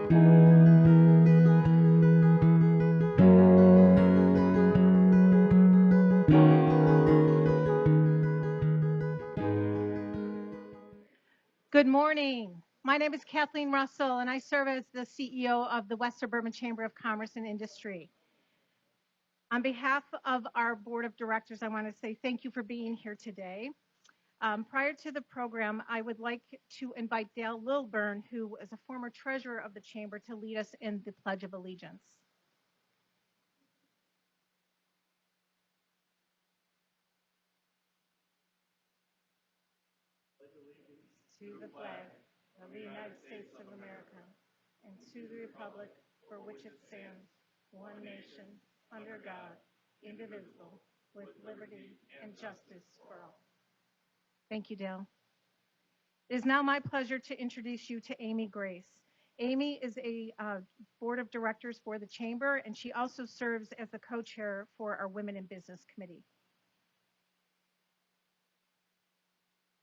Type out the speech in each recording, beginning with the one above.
Good morning. My name is Kathleen Russell, and I serve as the CEO of the West Suburban Chamber of Commerce and Industry. On behalf of our board of directors, I want to say thank you for being here today. Prior to the program, I would like to invite Dale Lilburn, who is a former treasurer of the chamber, to lead us in the Pledge of Allegiance. To the flag of the United States of America and to the republic for which it stands, one nation, under God, indivisible, with liberty and justice for all. Thank you, Dale. It is now my pleasure to introduce you to Amy Grace. Amy is a board of directors for the chamber, and she also serves as the co-chair for our Women in Business Committee.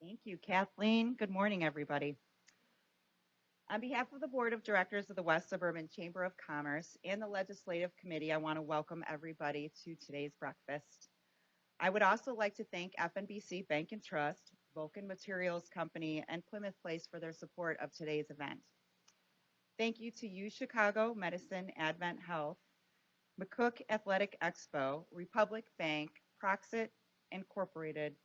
Thank you, Kathleen. Good morning, everybody. On behalf of the Board of Directors of the West Suburban Chamber of Commerce and the Legislative Committee, I want to welcome everybody to today's breakfast. I would also like to thank FNBC Bank and Trust, Vulcan Materials Company, and Plymouth Place for their support of today's event. Thank you to U Chicago Medicine Advent Health, McCook Athletic Expo, Republic Bank, Proxit Incorporated,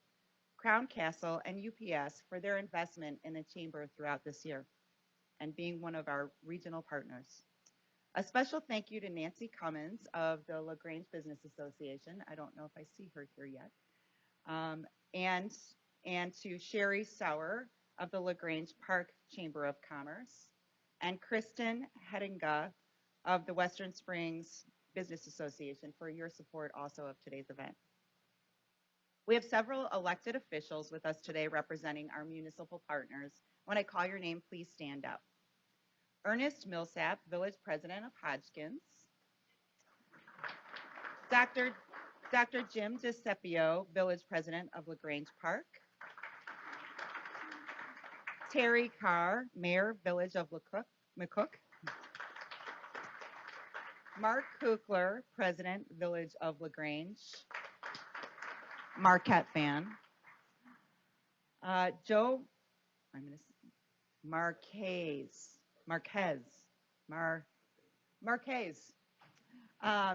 Crown Castle, and UPS for their investment in the chamber throughout this year and being one of our regional partners. A special thank you to Nancy Cummins of the LaGrange Business Association. I don't know if I see her here yet. And to Sherry Sauer of the LaGrange Park Chamber of Commerce, and Kristen Hedinga of the Western Springs Business Association for your support also of today's event. We have several elected officials with us today representing our municipal partners. When I call your name, please stand up. Ernest Millsap, Village President of Hodgkins. Dr. Jim DeCepio, Village President of LaGrange Park. Terry Carr, Mayor, Village of McCook. Mark Kukler, President, Village of LaGrange. Marquette fan. Joe, Marquez,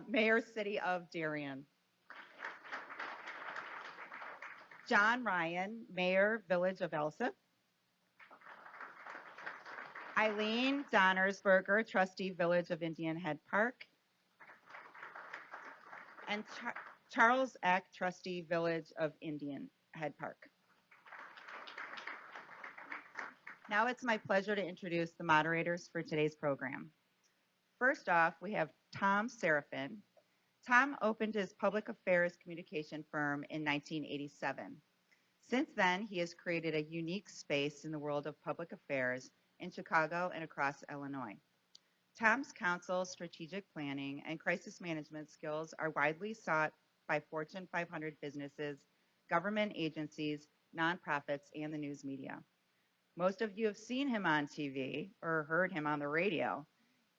Mayor, City of Darien. John Ryan, Mayor, Village of Elsip. Eileen Donnersberger, Trustee, Village of Indian Head Park. And Charles Eck, Trustee, Village of Indian Head Park. Now it's my pleasure to introduce the moderators for today's program. First off, we have Tom Serafin. Tom opened his public affairs communication firm in 1987. Since then, he has created a unique space in the world of public affairs in Chicago and across Illinois. Tom's counsel, strategic planning, and crisis management skills are widely sought by Fortune 500 businesses, government agencies, nonprofits, and the news media. Most of you have seen him on TV or heard him on the radio.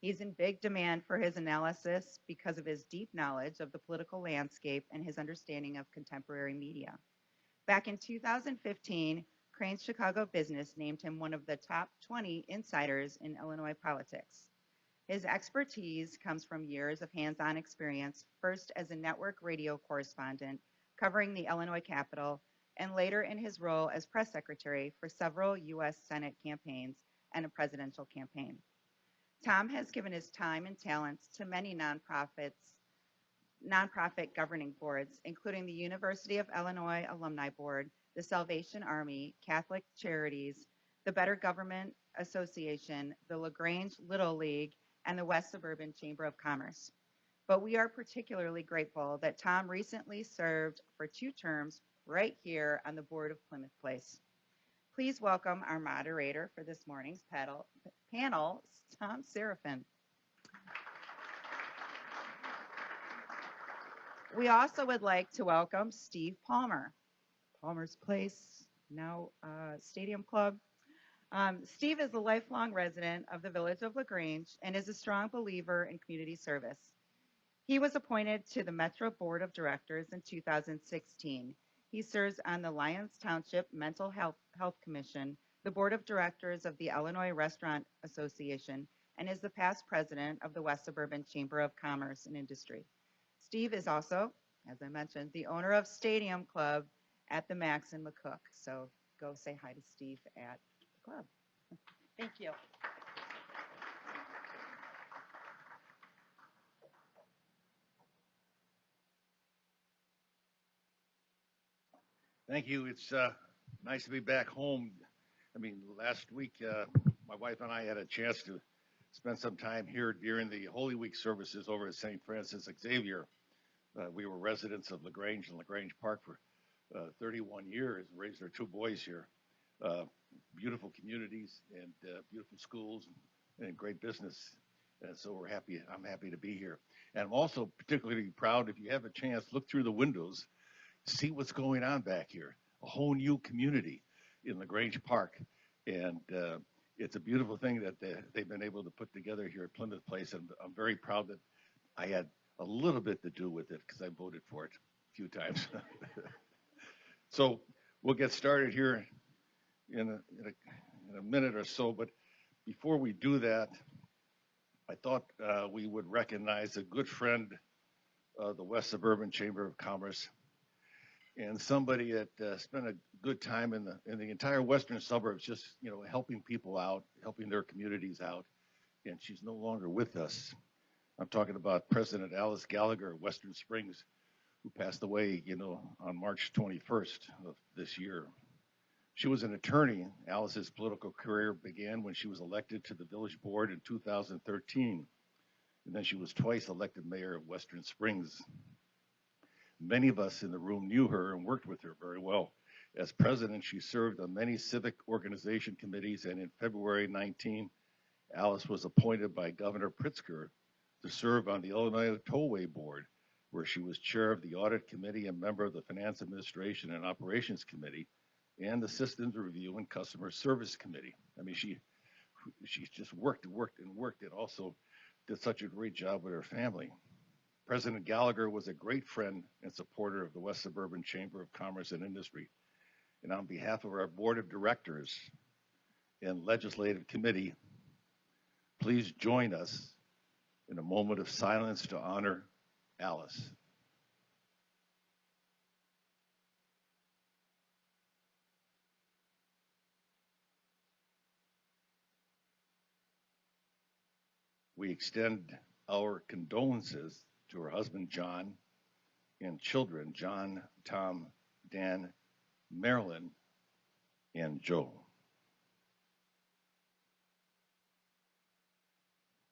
He's in big demand for his analysis because of his deep knowledge of the political landscape and his understanding of contemporary media. Back in 2015, Crain's Chicago Business named him one of the top 20 insiders in Illinois politics. His expertise comes from years of hands-on experience, first as a network radio correspondent covering the Illinois Capitol, and later in his role as press secretary for several U.S. Senate campaigns and a presidential campaign. Tom has given his time and talents to many nonprofit governing boards, including the University of Illinois Alumni Board, the Salvation Army, Catholic Charities, the Better Government Association, the LaGrange Little League, and the West Suburban Chamber of Commerce. But we are particularly grateful that Tom recently served for 2 terms right here on the board of Plymouth Place. Please welcome our moderator for this morning's panel, Tom Serafin. We also would like to welcome Steve Palmer, Palmer's Place, now Stadium Club, Steve is a lifelong resident of the village of LaGrange and is a strong believer in community service. He was appointed to the Metro Board of Directors in 2016. He serves on the Lyons Township Mental Health Commission, the Board of Directors of the Illinois Restaurant Association, and is the past president of the West Suburban Chamber of Commerce and Industry. Steve is also, as I mentioned, the owner of Stadium Club at the Max in McCook. So go say hi to Steve at the club. Thank you. Thank you. It's nice to be back home. I mean, last week, my wife and I had a chance to spend some time here during the Holy Week services over at St. Francis Xavier. We were residents of LaGrange and LaGrange Park for 31 years, raised our two boys here. Beautiful communities and beautiful schools and great business. And so we're happy. I'm happy to be here. And I'm also particularly proud, if you have a chance, look through the windows, see what's going on back here. A whole new community in LaGrange Park. And it's a beautiful thing that they've been able to put together here at Plymouth Place. And I'm very proud that I had a little bit to do with it because I voted for it a few times. So we'll get started here in a minute or so. But before we do that, I thought we would recognize a good friend of the West Suburban Chamber of Commerce and somebody that spent a good time in the entire western suburbs, just helping people out, helping their communities out. And she's no longer with us. I'm talking about President Alice Gallagher of Western Springs, who passed away, on March 21st of this year. She was an attorney. Alice's political career began when she was elected to the village board in 2013. And then she was twice elected mayor of Western Springs. Many of us in the room knew her and worked with her very well. As president, she served on many civic organization committees, and in February 19, Alice was appointed by Governor Pritzker to serve on the Illinois Tollway Board, where she was chair of the Audit Committee and member of the Finance Administration and Operations Committee and the Systems Review and Customer Service Committee. I mean, she just worked and also did such a great job with her family. President Gallagher was a great friend and supporter of the West Suburban Chamber of Commerce and Industry. And on behalf of our board of directors and legislative committee, please join us in a moment of silence to honor Alice. We extend our condolences to her husband, John, and children, John, Tom, Dan, Marilyn, and Joe.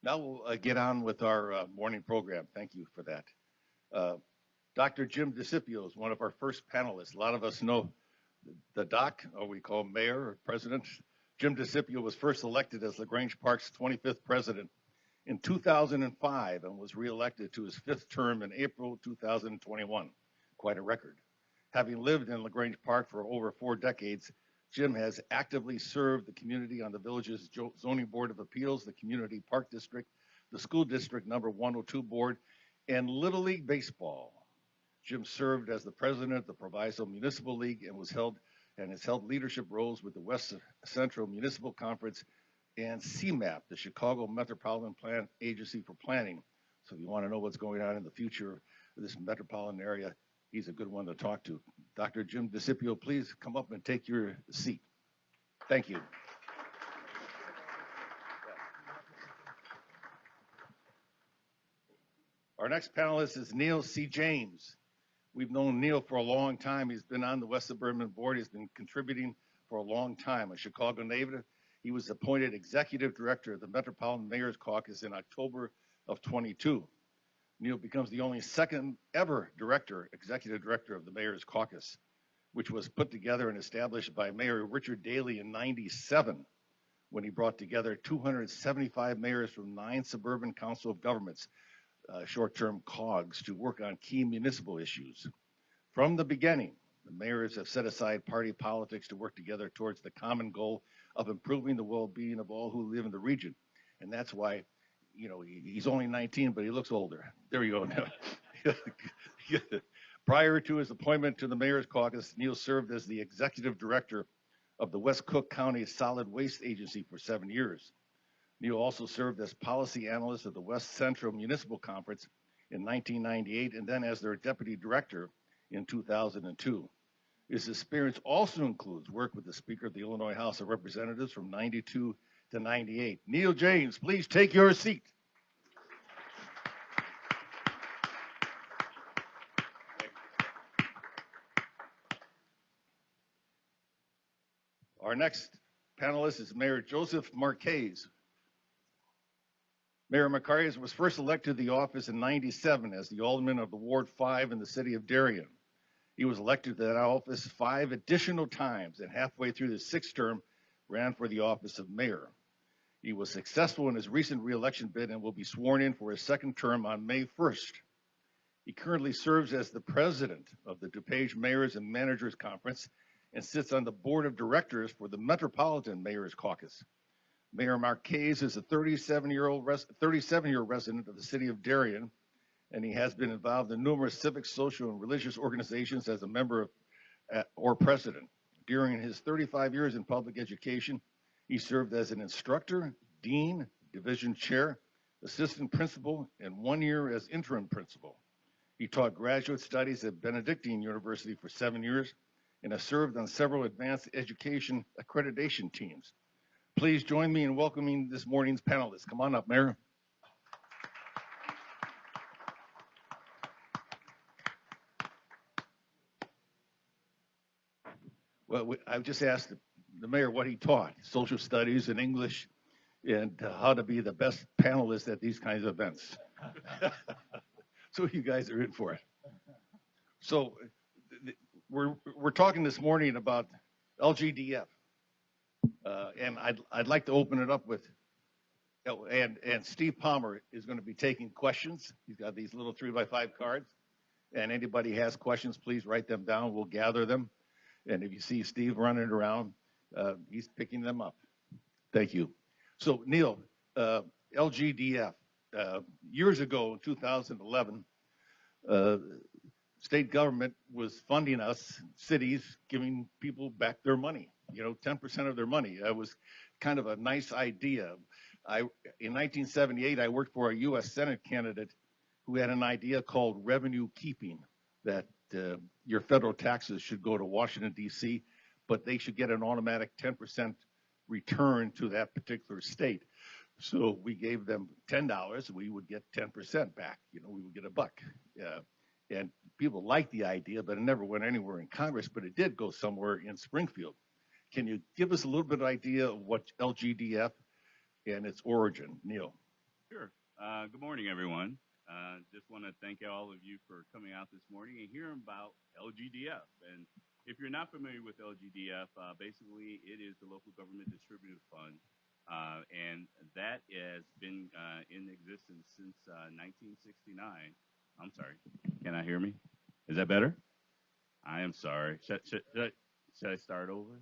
Now we'll get on with our morning program. Thank you for that. Dr. Jim DeCipio is one of our first panelists. A lot of us know the doc, or we call mayor or president. Jim DeCipio was first elected as LaGrange Park's 25th president in 2005 and was reelected to his fifth term in April 2021. Quite a record. Having lived in LaGrange Park for over 4 decades, Jim has actively served the community on the village's zoning board of appeals, the community park district, the school district number 102 board, and Little League Baseball. Jim served as the president of the Proviso Municipal League and has held leadership roles with the West Central Municipal Conference and CMAP, the Chicago Metropolitan Plan Agency for Planning. So if you want to know what's going on in the future of this metropolitan area, he's a good one to talk to. Dr. Jim DeCipio, please come up and take your seat. Thank you. Our next panelist is Neil C. James. We've known Neil for a long time. He's been on the West Suburban Board. He's been contributing for a long time. A Chicago native, he was appointed executive director of the Metropolitan Mayor's Caucus in October of 22. Neil becomes the only second ever executive director of the Mayor's Caucus, which was put together and established by Mayor Richard Daley in '97, when he brought together 275 mayors from 9 suburban council of governments, short-term COGs, to work on key municipal issues. From the beginning, the mayors have set aside party politics to work together towards the common goal of improving the well-being of all who live in the region. And that's why, he's only 19, but he looks older. There you go. Prior to his appointment to the mayor's caucus, Neil served as the executive director of the West Cook County Solid Waste Agency for 7 years. Neil also served as policy analyst at the West Central Municipal Conference in 1998 and then as their deputy director in 2002. His experience also includes work with the Speaker of the Illinois House of Representatives from 92 to 98. Neil James, please take your seat. Our next panelist is Mayor Joseph Marquez. Mayor Marquez was first elected to the office in 97 as the alderman of the Ward 5 in the city of Darien. He was elected to that office 5 additional times and halfway through his 6th term ran for the office of mayor. He was successful in his recent re-election bid and will be sworn in for his 2nd term on May 1st. He currently serves as the president of the DuPage Mayors and Managers Conference and sits on the board of directors for the Metropolitan Mayors Caucus. Mayor Marquez is a 37-year resident of the city of Darien, and he has been involved in numerous civic, social, and religious organizations as a member or president. During his 35 years in public education, he served as an instructor, dean, division chair, assistant principal, and 1 year as interim principal. He taught graduate studies at Benedictine University for 7 years and has served on several advanced education accreditation teams. Please join me in welcoming this morning's panelists. Come on up, Mayor. Well, I've just asked the mayor what he taught, social studies and English, and how to be the best panelist at these kinds of events. So you guys are in for it. So we're talking this morning about LGDF, and I'd like to open it up with, and Steve Palmer is going to be taking questions. He's got these little 3x5 cards, and anybody has questions, please write them down. We'll gather them. And if you see Steve running around, he's picking them up. Thank you. So Neil, LGDF, years ago in 2011, state government was funding us, cities, giving people back their money, 10% of their money. That was kind of a nice idea. In 1978, I worked for a U.S. Senate candidate who had an idea called revenue keeping, that your federal taxes should go to Washington, D.C., but they should get an automatic 10% return to that particular state. So we gave them $10, we would get 10% back. We would get $1. And people liked the idea, but it never went anywhere in Congress, but it did go somewhere in Springfield. Can you give us a little bit of idea of what LGDF and its origin, Neil? Sure. Good morning, everyone. Just want to thank all of you for coming out this morning and hearing about LGDF. And if you're not familiar with LGDF, basically it is the Local Government Distributive Fund, and that has been in existence since 1969. I'm sorry. Can I hear me? Is that better? I am sorry. Should I start over?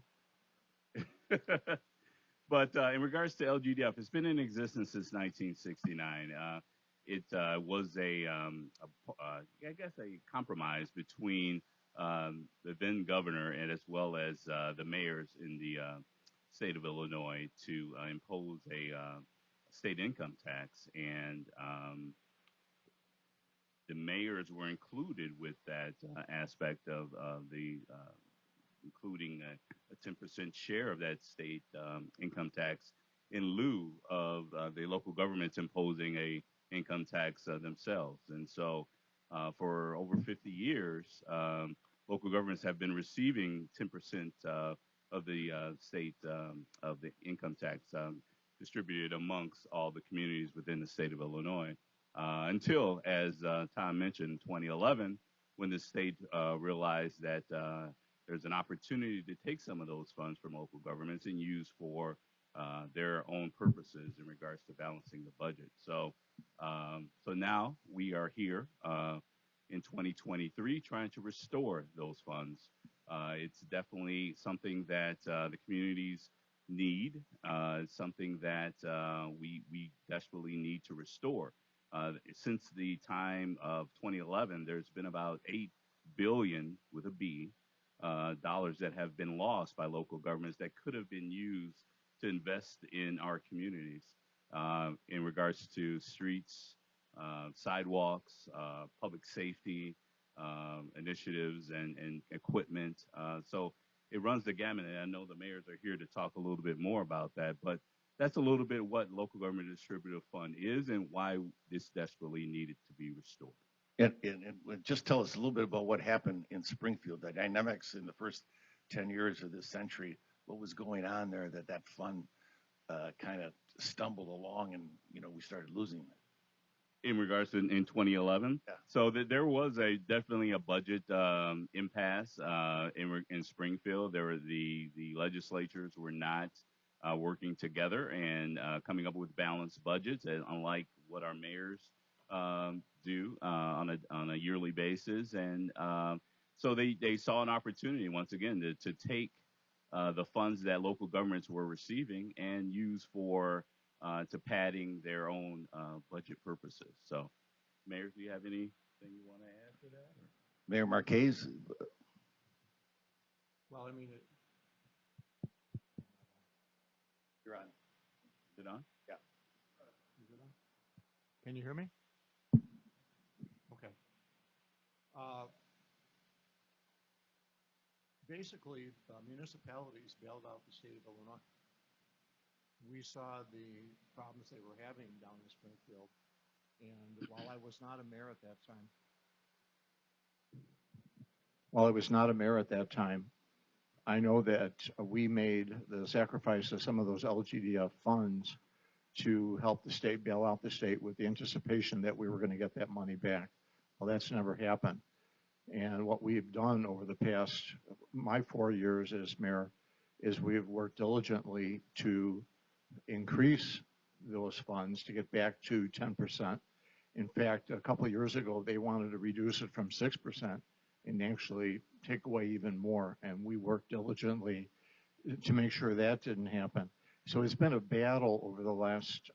But in regards to LGDF, it's been in existence since 1969. It was I guess a compromise between the then governor and as well as the mayors in the state of Illinois to impose a state income tax, and the mayors were included with that aspect of the including a 10% share of that state income tax in lieu of the local governments imposing a income tax themselves. And so for over 50 years, local governments have been receiving 10% of the state of the income tax distributed amongst all the communities within the state of Illinois until, as Tom mentioned, 2011, when the state realized that there's an opportunity to take some of those funds from local governments and use for their own purposes in regards to balancing the budget. So now we are here in 2023 trying to restore those funds. It's definitely something that the communities need. It's something that we desperately need to restore. Since the time of 2011, there's been about 8 billion with a B dollars that have been lost by local governments that could have been used to invest in our communities in regards to streets, sidewalks, public safety initiatives, and equipment. So it runs the gamut, and I know the mayors are here to talk a little bit more about that, but that's a little bit what local government distributive fund is and why this desperately needed to be restored. And just tell us a little bit about what happened in Springfield, the dynamics in the first 10 years of this century. What was going on there that fund kind of stumbled along and, we started losing it? In regards to in 2011. Yeah. So there was definitely a budget impasse in Springfield. There were the legislatures were not working together and coming up with balanced budgets, and unlike what our mayors do on a yearly basis. And so they saw an opportunity once again to take the funds that local governments were receiving and use for to padding their own budget purposes. So, mayors, do you have anything you want to add to that? Or? Mayor Marquez? Well, I mean, You're on. Is it on? Yeah. is it on? Can you hear me? Okay. Basically, municipalities bailed out the state of Illinois. We saw the problems they were having down in Springfield, and while I was not a mayor at that time, I know that we made the sacrifice of some of those LGDF funds to help the state bail out the state with the anticipation that we were going to get that money back. Well, that's never happened. And what we've done over the past, my 4 years as mayor, is we've worked diligently to increase those funds to get back to 10%. In fact, a couple of years ago, they wanted to reduce it from 6% and actually take away even more. And we worked diligently to make sure that didn't happen. So it's been a battle over the last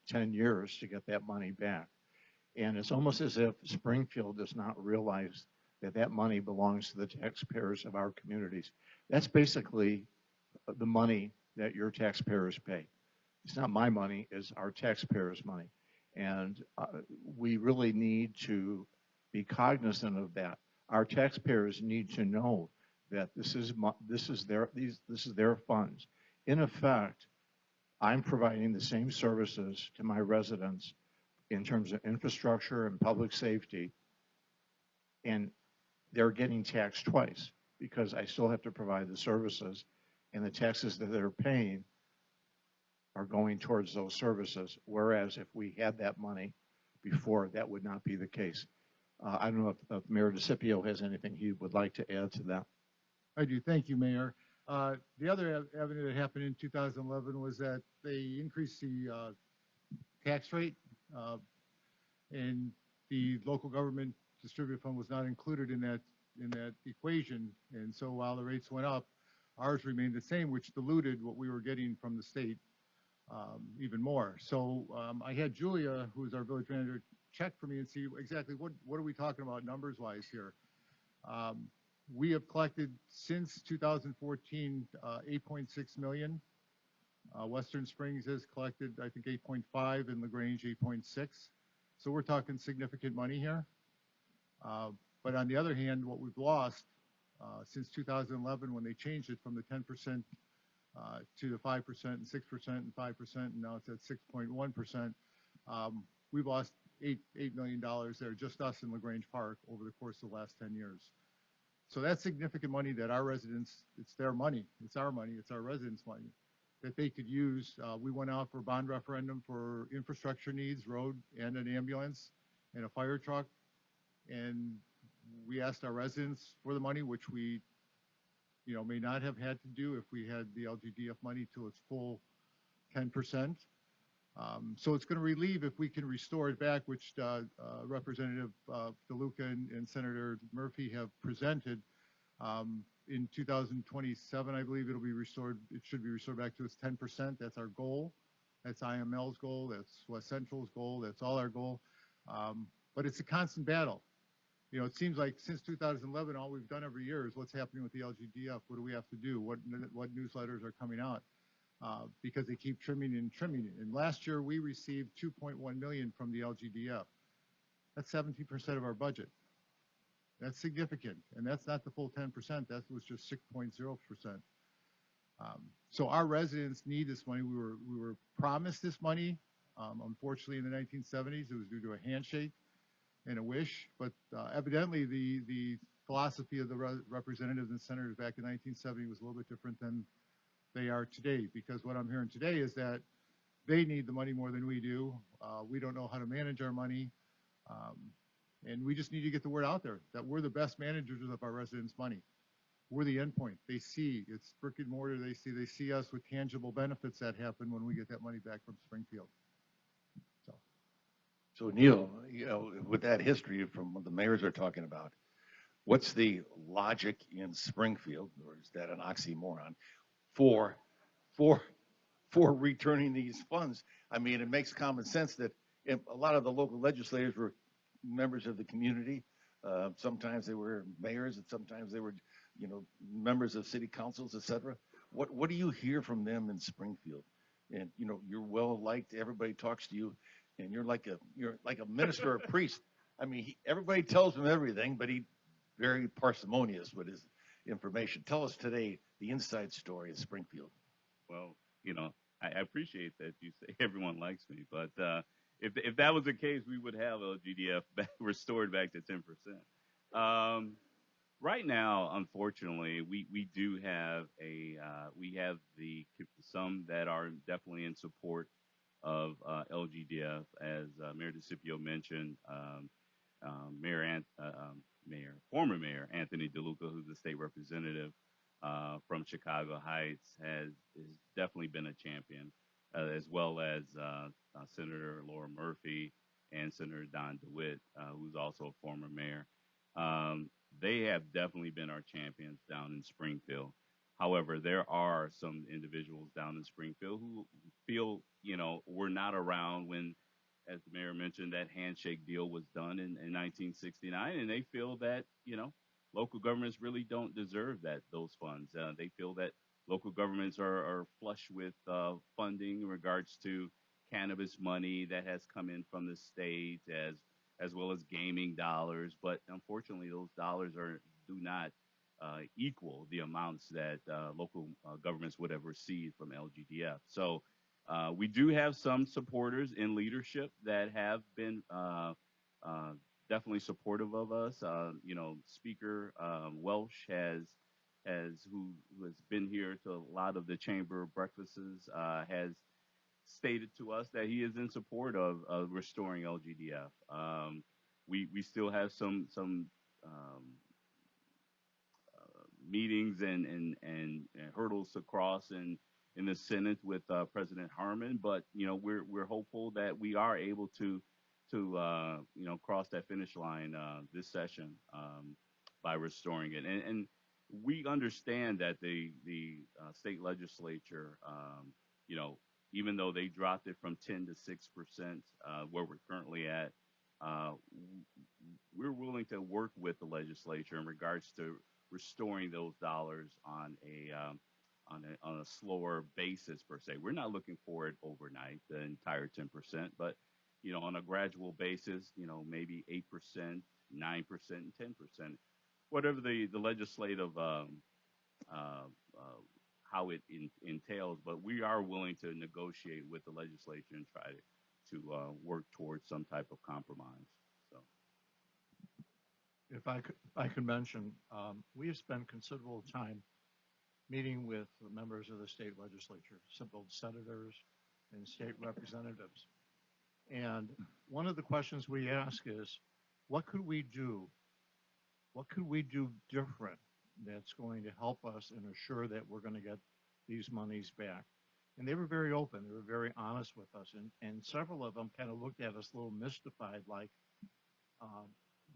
10 years to get that money back. And it's almost as if Springfield does not realize that that money belongs to the taxpayers of our communities. That's basically the money that your taxpayers pay. It's not my money, it's our taxpayers' money. And we really need to be cognizant of that. Our taxpayers need to know that this is their funds. In effect, I'm providing the same services to my residents in terms of infrastructure and public safety, and they're getting taxed twice because I still have to provide the services, and the taxes that they're paying are going towards those services, whereas if we had that money before, that would not be the case. I don't know if Mayor DeCipio has anything he would like to add to that. I do. Thank you, Mayor. The other avenue that happened in 2011 was that they increased the tax rate, and the local government distributive fund was not included in that equation. And so while the rates went up, ours remained the same, which diluted what we were getting from the state even more. So I had Julia, who's our village manager, check for me and see exactly what are we talking about numbers-wise here. We have collected since 2014 $8.6 million. Western Springs has collected, I think, 8.5, and LaGrange 8.6. So we're talking significant money here. But on the other hand, what we've lost since 2011, when they changed it from the 10% to the 5% and 6% and 5%, and now it's at 6.1%, we've lost $8 million there, just us in LaGrange Park, over the course of the last 10 years. So that's significant money that our residents, it's their money, it's our money, it's our residents' money, that they could use. We went out for a bond referendum for infrastructure needs, road and an ambulance and a fire truck. And we asked our residents for the money, which we, may not have had to do if we had the LGDF money to its full 10%. So it's going to relieve if we can restore it back, which Representative DeLuca and Senator Murphy have presented. in 2027, I believe it'll be restored. It should be restored back to its 10%. That's our goal. That's IML's goal. That's West Central's goal. That's all our goal. But it's a constant battle. You know, it seems like since 2011, all we've done every year is what's happening with the LGDF. What do we have to do? What newsletters are coming out? Because they keep trimming and trimming it. And last year we received 2.1 million from the LGDF. That's 17% of our budget. That's significant, and that's not the full 10%. That was just 6.0%. So our residents need this money. We were promised this money. Unfortunately, in the 1970s, it was due to a handshake and a wish. But evidently, the philosophy of the representatives and senators back in 1970 was a little bit different than they are today. Because what I'm hearing today is that they need the money more than we do. We don't know how to manage our money. And we just need to get the word out there that we're the best managers of our residents' money. We're the endpoint. They see it's brick and mortar. They see us with tangible benefits that happen when we get that money back from Springfield. So Neil, you know, with that history from what the mayors are talking about, what's the logic in Springfield, or is that an oxymoron, for returning these funds? I mean, it makes common sense that a lot of the local legislators were members of the community. Sometimes they were mayors, and sometimes they were, you know, members of city councils, et cetera. What do you hear from them in Springfield? And you know, you're well liked. Everybody talks to you, and you're like a minister or a priest. I mean, everybody tells him everything, but he's very parsimonious with his information. Tell us today the inside story of Springfield. Well, you know, I appreciate that you say everyone likes me, but if that was the case, we would have LGDF restored back to 10%. Right now, unfortunately, we do have some that are definitely in support of LGDF, as Mayor DeCipio mentioned. Former Mayor Anthony DeLuca, who's the state representative from Chicago Heights, has definitely been a champion, as well as Senator Laura Murphy and Senator Don DeWitt, who's also a former mayor. They have definitely been our champions down in Springfield. However, there are some individuals down in Springfield who feel, you know, we're not around when, as the mayor mentioned, that handshake deal was done in 1969, and they feel that, you know, local governments really don't deserve those funds. They feel that local governments are flush with funding in regards to cannabis money that has come in from the state, as well as gaming dollars. But unfortunately, those dollars do not equal the amounts that local governments would have received from LGDF. So we do have some supporters in leadership that have been definitely supportive of us. You know, Speaker Welsh who has been here to a lot of the chamber breakfasts, has stated to us that he is in support of restoring LGDF. We still have some meetings and hurdles to cross in the Senate with President Harmon, but you know, we're hopeful that we are able to you know, cross that finish line this session by restoring it. And we understand that the state legislature, you know, even though they dropped it from 10 to 6%, where we're currently at, we're willing to work with the legislature in regards to restoring those dollars on a slower basis per se. We're not looking for it overnight, the entire 10%, but you know, on a gradual basis, you know, maybe 8%, 9%, and 10%, whatever the legislative how it entails. But we are willing to negotiate with the legislature and try to work towards some type of compromise. So, If I could mention, we have spent considerable time meeting with members of the state legislature, simple senators and state representatives. And one of the questions we ask is, what could we do? What could we do different that's going to help us and assure that we're going to get these monies back? And they were very open. They were very honest with us. And several of them kind of looked at us a little mystified, like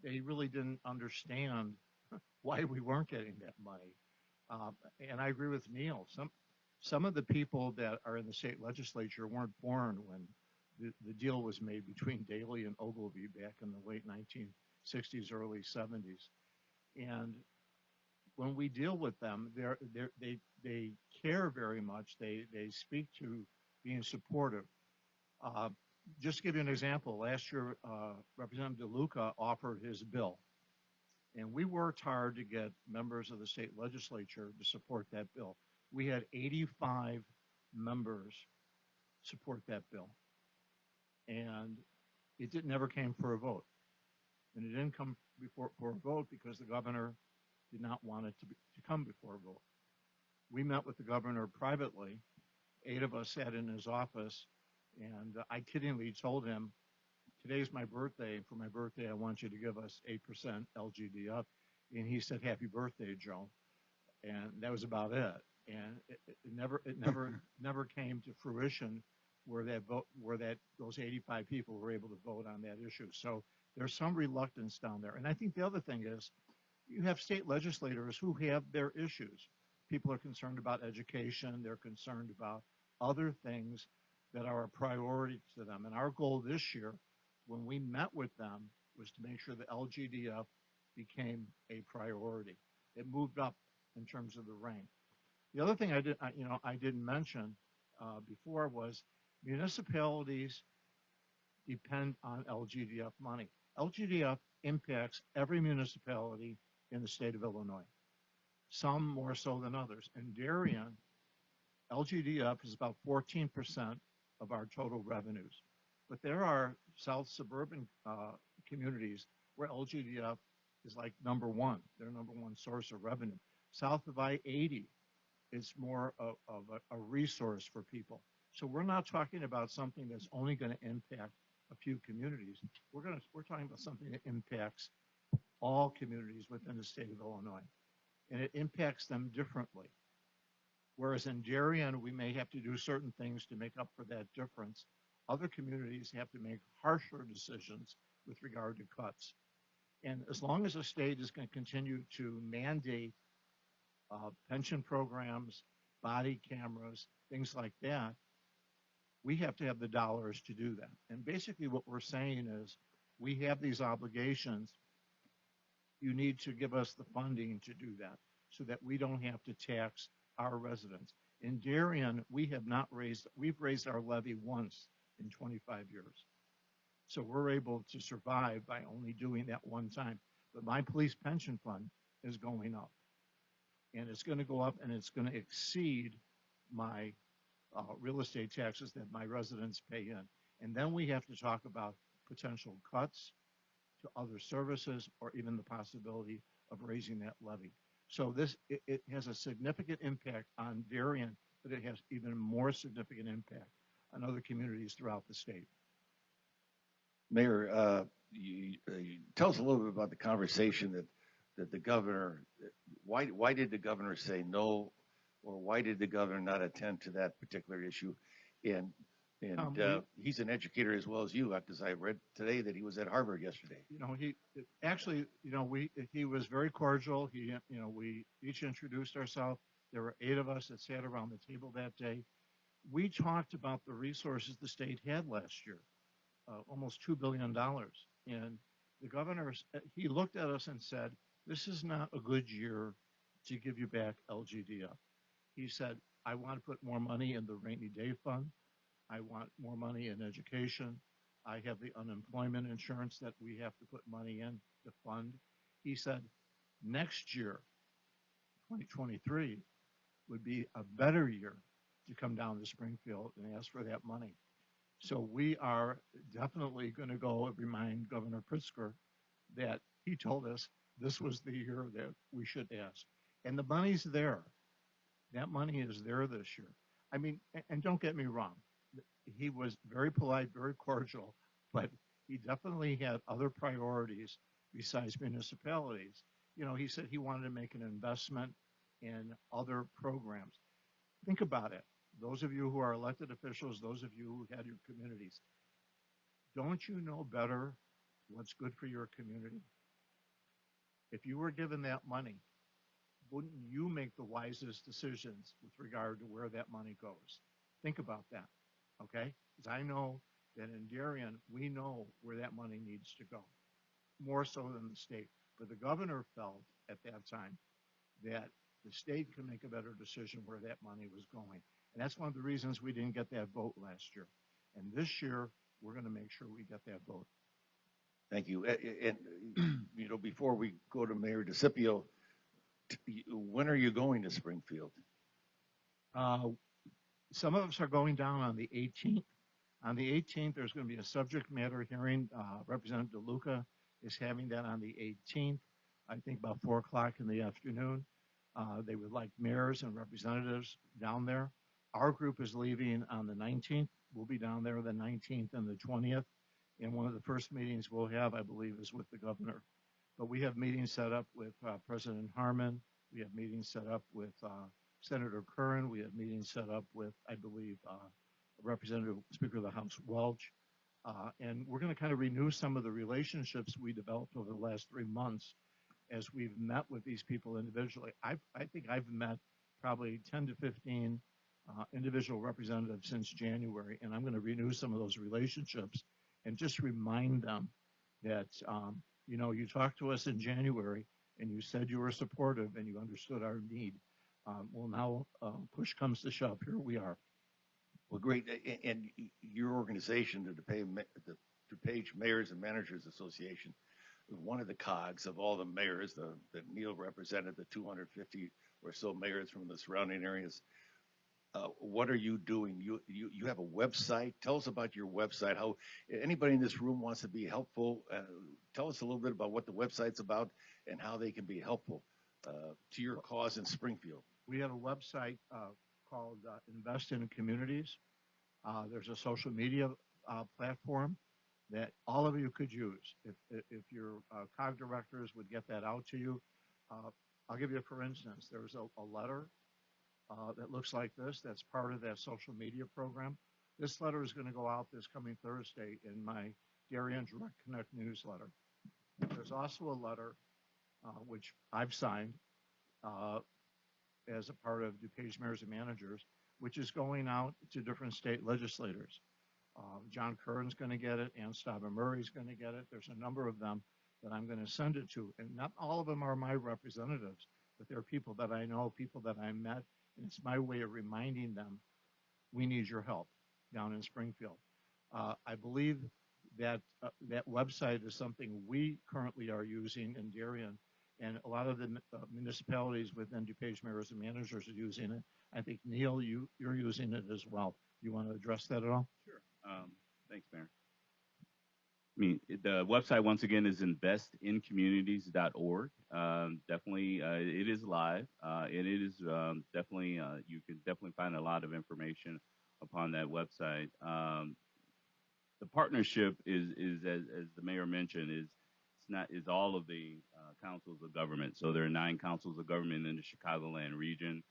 they really didn't understand why we weren't getting that money. And I agree with Neil. Some of the people that are in the state legislature weren't born when the deal was made between Daley and Ogilvy back in the late 1960s, early 70s. And when we deal with them, they care very much. They speak to being supportive. Uh, just to give you an example, last year, Representative DeLuca offered his bill. And we worked hard to get members of the state legislature to support that bill. We had 85 members support that bill. And never came for a vote. And it didn't come before for a vote because the governor did not want it to come before a vote. We met with the governor privately. 8 of us sat in his office, and I kiddingly told him, today's my birthday, and for my birthday, I want you to give us 8% LGD up. And he said, happy birthday, Joe. And that was about it. And never came to fruition where those 85 people were able to vote on that issue. So there's some reluctance down there. And I think the other thing is you have state legislators who have their issues. People are concerned about education. They're concerned about other things that are a priority to them. And our goal this year, when we met with them, was to make sure the LGDF became a priority. It moved up in terms of the rank. The other thing I didn't mention before was municipalities depend on LGDF money. LGDF impacts every municipality in the state of Illinois, some more so than others. In Darien, LGDF is about 14% of our total revenues. But there are south suburban communities where LGDF is like number one, their number one source of revenue. South of I-80, it's more of a resource for people. So we're not talking about something that's only going to impact a few communities. We're talking about something that impacts all communities within the state of Illinois, and it impacts them differently. Whereas in Darien, we may have to do certain things to make up for that difference. Other communities have to make harsher decisions with regard to cuts. And as long as the state is going to continue to mandate pension programs, body cameras, things like that, we have to have the dollars to do that. And basically what we're saying is we have these obligations. You need to give us the funding to do that so that we don't have to tax our residents. In Darien, we've raised our levy once in 25 years. So we're able to survive by only doing that one time. But my police pension fund is going up. And it's going to go up and it's going to exceed my real estate taxes that my residents pay in. And then we have to talk about potential cuts to other services or even the possibility of raising that levy. So it has a significant impact on Darien, but it has even more significant impact on other communities throughout the state. Mayor, you tell us a little bit about the conversation that the governor, why did the governor say no, or why did the governor not attend to that particular issue? And he's an educator as well as you, because I read today that he was at Harvard yesterday. He was very cordial. We each introduced ourselves. There were 8 of us that sat around the table that day. We talked about the resources the state had last year, almost $2 billion. And the governor, he looked at us and said, this is not a good year to give you back LGDF. He said, I want to put more money in the rainy day fund. I want more money in education. I have the unemployment insurance that we have to put money in to fund. He said, next year, 2023, would be a better year to come down to Springfield and ask for that money. So we are definitely going to go and remind Governor Pritzker that he told us this was the year that we should ask. And the money's there. That money is there this year. I mean, and don't get me wrong, he was very polite, very cordial, but he definitely had other priorities besides municipalities. He said he wanted to make an investment in other programs. Think about it. Those of you who are elected officials, those of you who had your communities, don't you know better what's good for your community? If you were given that money, wouldn't you make the wisest decisions with regard to where that money goes? Think about that, okay? Because I know that in Darien, we know where that money needs to go, more so than the state. But the governor felt at that time that the state could make a better decision where that money was going. And that's one of the reasons we didn't get that vote last year. And this year, we're going to make sure we get that vote. Thank you. And, you know, before we go to Mayor DeCipio, when are you going to Springfield? Some of us are going down on the 18th. On the 18th, there's going to be a subject matter hearing. Representative DeLuca is having that on the 18th, I think about 4 o'clock in the afternoon. They would like mayors and representatives down there. Our group is leaving on the 19th. We'll be down there the 19th and the 20th. And one of the first meetings we'll have, I believe, is with the governor. But we have meetings set up with President Harmon. We have meetings set up with Senator Curran. We have meetings set up with, I believe, Representative Speaker of the House Welch. And we're going to kind of renew some of the relationships we developed over the last 3 months as we've met with these people individually. I think I've met probably 10 to 15 individual representatives since January, and I'm going to renew some of those relationships and just remind them that, you know, you talked to us in January and you said you were supportive and you understood our need. Well, now push comes to shove. Here we are. Well, great. And your organization, the DuPage Mayors and Managers Association, one of the cogs of all the mayors that Neil represented, the 250 or so mayors from the surrounding areas. What are you doing? You have a website. Tell us about your website. How anybody in this room wants to be helpful. Tell us a little bit about what the website's about and how they can be helpful to your cause in Springfield. We have a website called Invest in Communities. There's a social media platform that all of you could use. If your COG directors would get that out to you. I'll give you, for instance, there's a letter that looks like this. That's part of that social media program. This letter is going to go out this coming Thursday in my Darien Direct Connect newsletter. There's also a letter which I've signed as a part of DuPage Mayors and Managers, which is going out to different state legislators. John Curran's going to get it, Ann Stauber Murray's going to get it. There's a number of them that I'm going to send it to. And not all of them are my representatives, but they're people that I know, people that I met, and it's my way of reminding them, we need your help down in Springfield. I believe that that website is something we currently are using in Darien, and a lot of the municipalities within DuPage Mayors and Managers are using it. I think, Neil, you're using it as well. You want to address that at all? Sure. Thanks, Mayor. I mean, the website, once again, is investincommunities.org. Definitely, it is live. And it is definitely, you can definitely find a lot of information upon that website. The partnership is as the mayor mentioned, is all of the councils of government. So there are 9 councils of government in the Chicagoland region,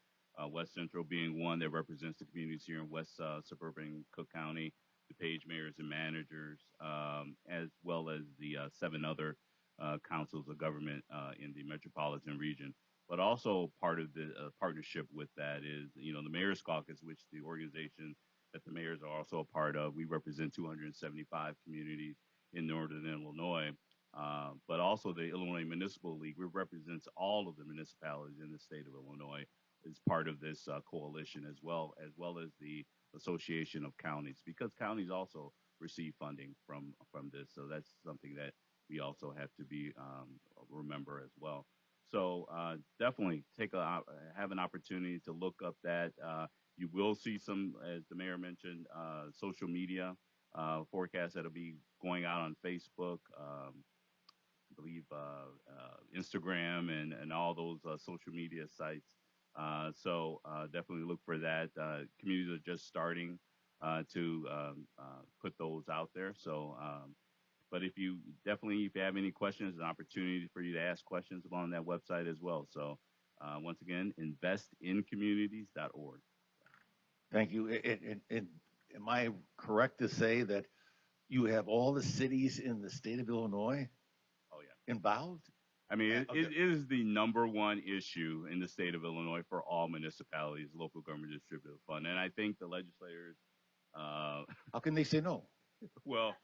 West Central being one that represents the communities here in West Suburban Cook County, DuPage Mayors and Managers, as well as the 7 other councils of government in the metropolitan region. But also part of the partnership with that is, you know, the Mayor's Caucus, which the organization that the mayors are also a part of. We represent 275 communities in northern Illinois, but also the Illinois Municipal League, which represents all of the municipalities in the state of Illinois, is part of this coalition as well as the Association of Counties, because counties also receive funding from this. So that's something that we also have to be remember as well. So definitely have an opportunity to look up that. You will see some, as the mayor mentioned, social media forecasts that'll be going out on Facebook, I believe Instagram, and all those social media sites. So definitely look for that. Communities are just starting to put those out there. So, but if you have any questions, an opportunity for you to ask questions on that website as well. So once again, investincommunities.org. Thank you. And am I correct to say that you have all the cities in the state of Illinois Oh, yeah. involved? I mean, Okay. it is the number one issue in the state of Illinois for all municipalities, local government distributive fund. And I think the legislators, uh, How can they say no? well,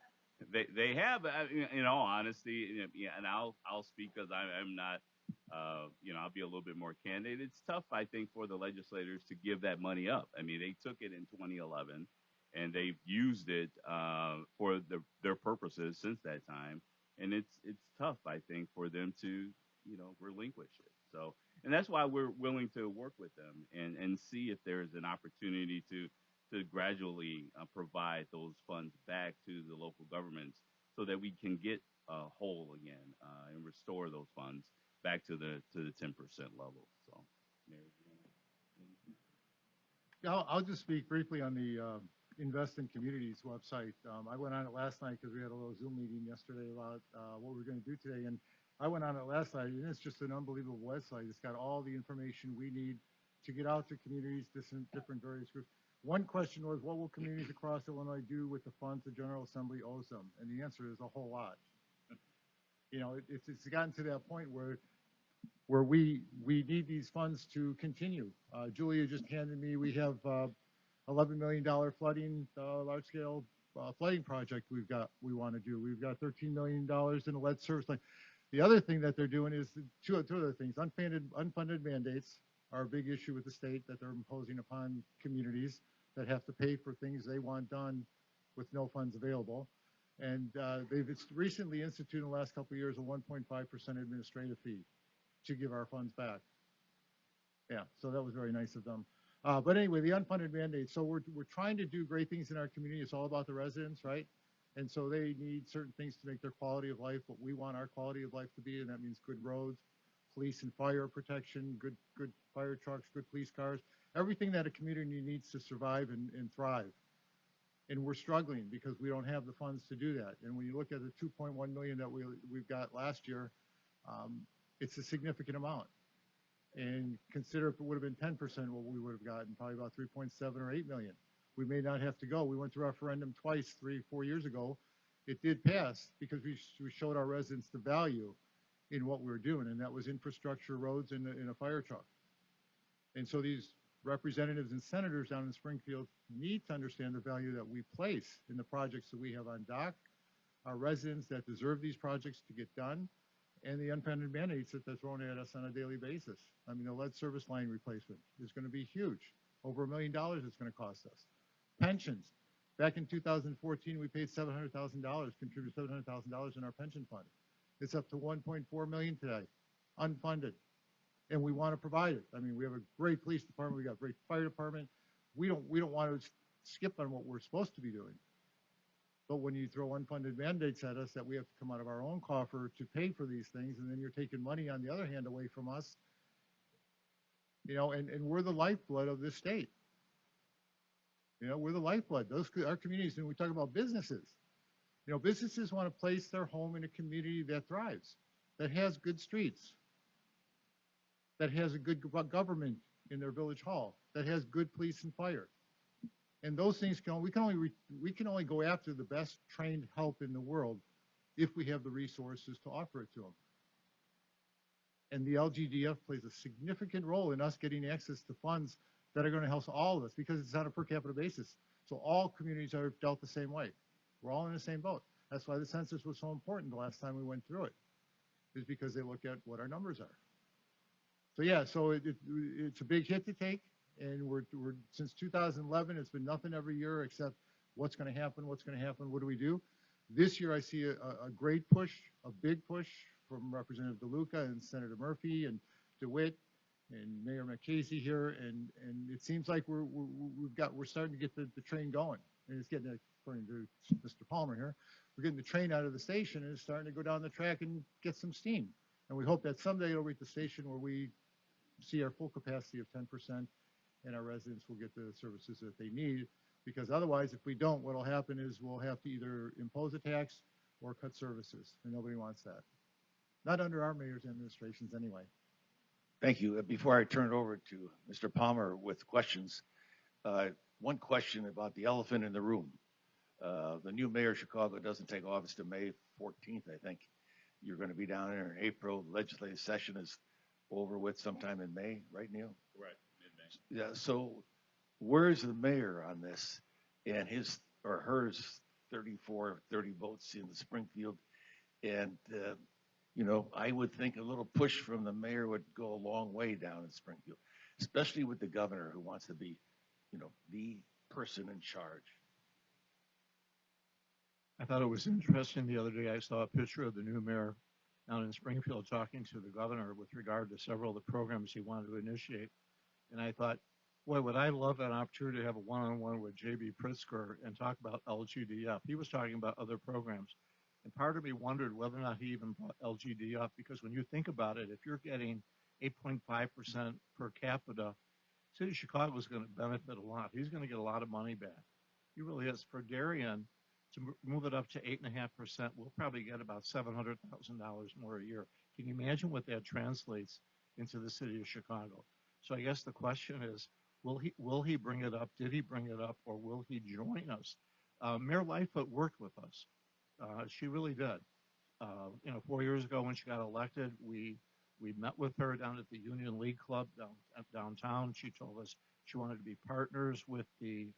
they have, in all honesty, yeah, and I'll speak because I'm not, I'll be a little bit more candid. It's tough, I think, for the legislators to give that money up. I mean, they took it in 2011, and they've used it for their purposes since that time, and it's tough, I think, for them to relinquish it. So, and that's why we're willing to work with them and see if there's an opportunity to gradually provide those funds back to the local governments so that we can get whole again and restore those funds back to the 10% level. So, Mayor, Yeah, I'll just speak briefly on the Invest in Communities website. I went on it last night because we had a little Zoom meeting yesterday about what we're going to do today. And I went on it last night, and it's just an unbelievable website. It's got all the information we need to get out to communities, different various groups. One question was, what will communities across Illinois do with the funds the General Assembly owes them? And the answer is a whole lot. It's gotten to that point where we need these funds to continue. Julia just handed me, we have $11 million flooding, large-scale flooding project we want to do. We've got $13 million in a lead service line. The other thing that they're doing is two other things. Unfunded mandates are a big issue with the state that they're imposing upon communities that have to pay for things they want done with no funds available. And they've recently instituted in the last couple of years a 1.5% administrative fee to give our funds back. Yeah, so that was very nice of them. But anyway, the unfunded mandate. So we're trying to do great things in our community. It's all about the residents, right? And so they need certain things to make their quality of life what we want our quality of life to be, and that means good roads, police and fire protection, good fire trucks, good police cars, everything that a community needs to survive and thrive. And we're struggling because we don't have the funds to do that. And when you look at the 2.1 million that we've got last year, it's a significant amount. And consider if it would have been 10% what we would have gotten, probably about 3.7 or 8 million. We may not have to go. We went to referendum twice, 3-4 years ago. It did pass because we showed our residents the value in what we were doing, and that was infrastructure, roads, and a fire truck. And so these representatives and senators down in Springfield need to understand the value that we place in the projects that we have on dock, our residents that deserve these projects to get done, and the unfunded mandates that they're throwing at us on a daily basis. I mean, the lead service line replacement is going to be huge. Over $1 million it's going to cost us. Pensions. Back in 2014, we paid $700,000, contributed $700,000 in our pension fund. It's up to $1.4 million today, unfunded. And we want to provide it. I mean, we have a great police department. We got a great fire department. We don't want to skip on what we're supposed to be doing. But when you throw unfunded mandates at us that we have to come out of our own coffer to pay for these things, and then you're taking money on the other hand away from us, and we're the lifeblood of this state. We're the lifeblood. Our communities, and we talk about businesses. Businesses want to place their home in a community that thrives, that has good streets, that has a good government in their village hall, that has good police and fire. And those things we can only go after the best trained help in the world if we have the resources to offer it to them. And the LGDF plays a significant role in us getting access to funds that are going to help all of us because it's on a per capita basis. So all communities are dealt the same way. We're all in the same boat. That's why the census was so important the last time we went through it, is because they look at what our numbers are. So yeah, so it's a big hit to take. And we're since 2011, it's been nothing every year except what's going to happen, what do we do? This year I see a great push, a big push from Representative DeLuca and Senator Murphy and DeWitt and Mayor McCasey here, and it seems like we're starting to get the train going, and it's getting, according to Mr. Palmer here, we're getting the train out of the station and it's starting to go down the track and get some steam, and we hope that someday it'll reach the station where we see our full capacity of 10%, and our residents will get the services that they need, because otherwise, if we don't, what'll happen is we'll have to either impose a tax or cut services, and nobody wants that. Not under our mayor's administrations anyway. Thank you. Before I turn it over to Mr. Palmer with questions, one question about the elephant in the room. The new mayor of Chicago doesn't take office to May 14th, I think. you're going to be down there in April. Legislative session is over with sometime in May, right, Neil? Correct. Mid-May. Yeah. So where's the mayor on this and his or hers 34, 30 votes in the Springfield? And, you know, I would think a little push from the mayor would go a long way down in Springfield, especially with the governor who wants to be, you know, the person in charge. I thought it was interesting the other day. I saw a picture of the new mayor down in Springfield talking to the governor with regard to several of the programs he wanted to initiate. And I thought, boy, would I love an opportunity to have a one-on-one with J.B. Pritzker and talk about LGDF. He was talking about other programs. And part of me wondered whether or not he even brought LGD up, because when you think about it, if you're getting 8.5% per capita, City of Chicago is going to benefit a lot. He's going to get a lot of money back. He really is. For Darien, to move it up to 8.5%, we'll probably get about $700,000 more a year. Can you imagine what that translates into the City of Chicago? So I guess the question is, will he bring it up? Did he bring it up, or will he join us? Mayor Lightfoot worked with us. She really did. 4 years ago when she got elected, we met with her down at the Union League Club downtown. She told us she wanted to be partners with the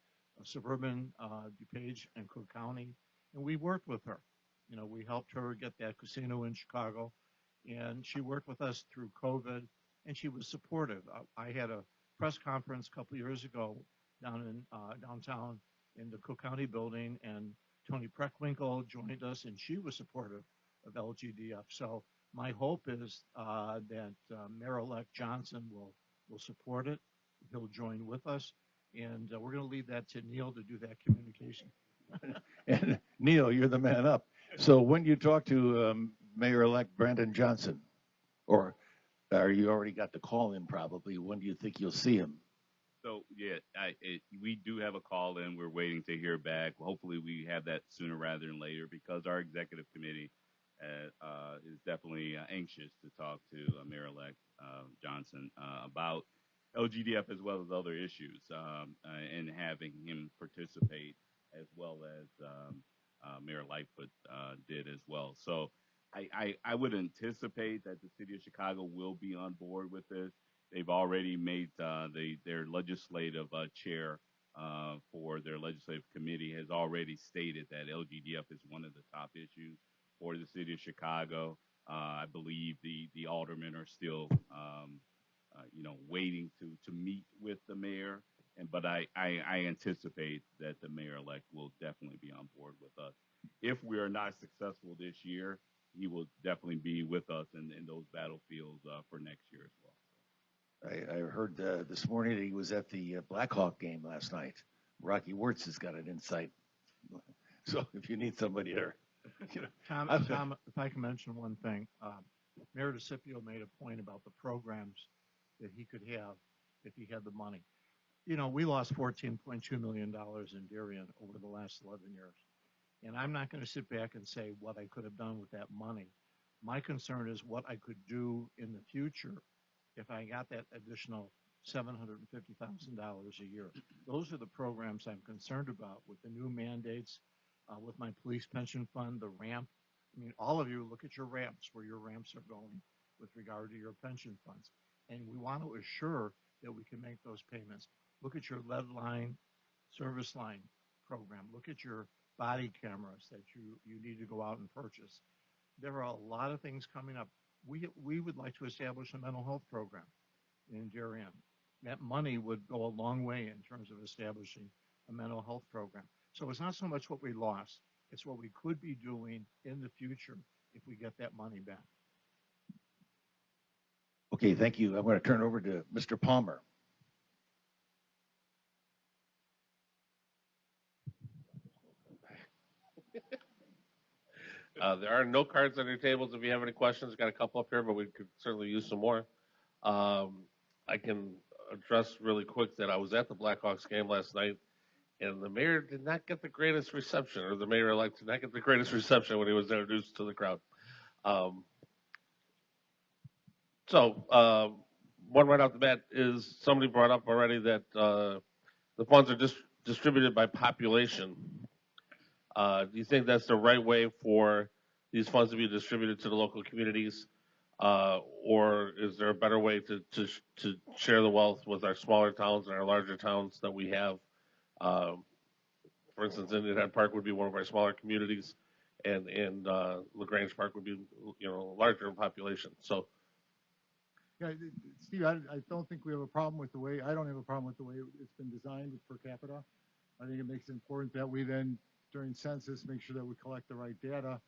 suburban DuPage and Cook County, and we worked with her. You know, we helped her get that casino in Chicago, and she worked with us through COVID, and she was supportive. I had a press conference a couple years ago down in downtown in the Cook County building, and Tony Preckwinkle joined us, and she was supportive of LGDF. So my hope is that Mayor-elect Johnson will support it. He'll join with us, and we're going to leave that to Neil to do that communication. And Neil, you're the man up. So when you talk to Mayor-elect Brandon Johnson, or you already got the call in probably, when do you think you'll see him? So yeah, we do have a call in. We're waiting to hear back. Hopefully, we have that sooner rather than later, because our executive committee is definitely anxious to talk to Mayor-elect Johnson about LGDF as well as other issues, and having him participate as well as Mayor Lightfoot did as well. So I would anticipate that the city of Chicago will be on board with this. They've already made their legislative chair for their legislative committee has already stated that LGDF is one of the top issues for the city of Chicago. I believe the aldermen are still, waiting to meet with the mayor. But I anticipate that the mayor-elect will definitely be on board with us. If we are not successful this year, he will definitely be with us in those battlefields for next year as well. I heard this morning that he was at the Blackhawk game last night. Rocky Wirtz has got an insight. So if you need somebody there. Tom, if I can mention one thing, Mayor DeCipio made a point about the programs that he could have if he had the money. You know, we lost $14.2 million in Darien over the last 11 years. And I'm not going to sit back and say what I could have done with that money. My concern is what I could do in the future if I got that additional $750,000 a year. Those are the programs I'm concerned about with the new mandates, with my police pension fund, the ramp. I mean, all of you look at your ramps, where your ramps are going with regard to your pension funds. And we want to assure that we can make those payments. Look at your lead line, service line program. Look at your body cameras that you need to go out and purchase. There are a lot of things coming up. We would like to establish a mental health program in Darien. That money would go a long way in terms of establishing a mental health program. So it's not so much what we lost, it's what we could be doing in the future if we get that money back. Okay, thank you. I'm going to turn over to Mr. Palmer. There are no cards on your tables. If you have any questions, got a couple up here, but we could certainly use some more. I can address really quick that I was at the Blackhawks game last night, and the mayor did not get the greatest reception, or the mayor-elect did not get the greatest reception when he was introduced to the crowd. One right off the bat is somebody brought up already that the funds are distributed by population. Do you think that's the right way for these funds to be distributed to the local communities? Or is there a better way to share the wealth with our smaller towns and our larger towns that we have? For instance, Indian Head Park would be one of our smaller communities, and LaGrange Park would be, larger in population. So, Yeah, Steve, I don't think we have a problem with the way, I don't have a problem with the way it's been designed with per capita. I think it makes it important that we then, during census, make sure that we collect the right data.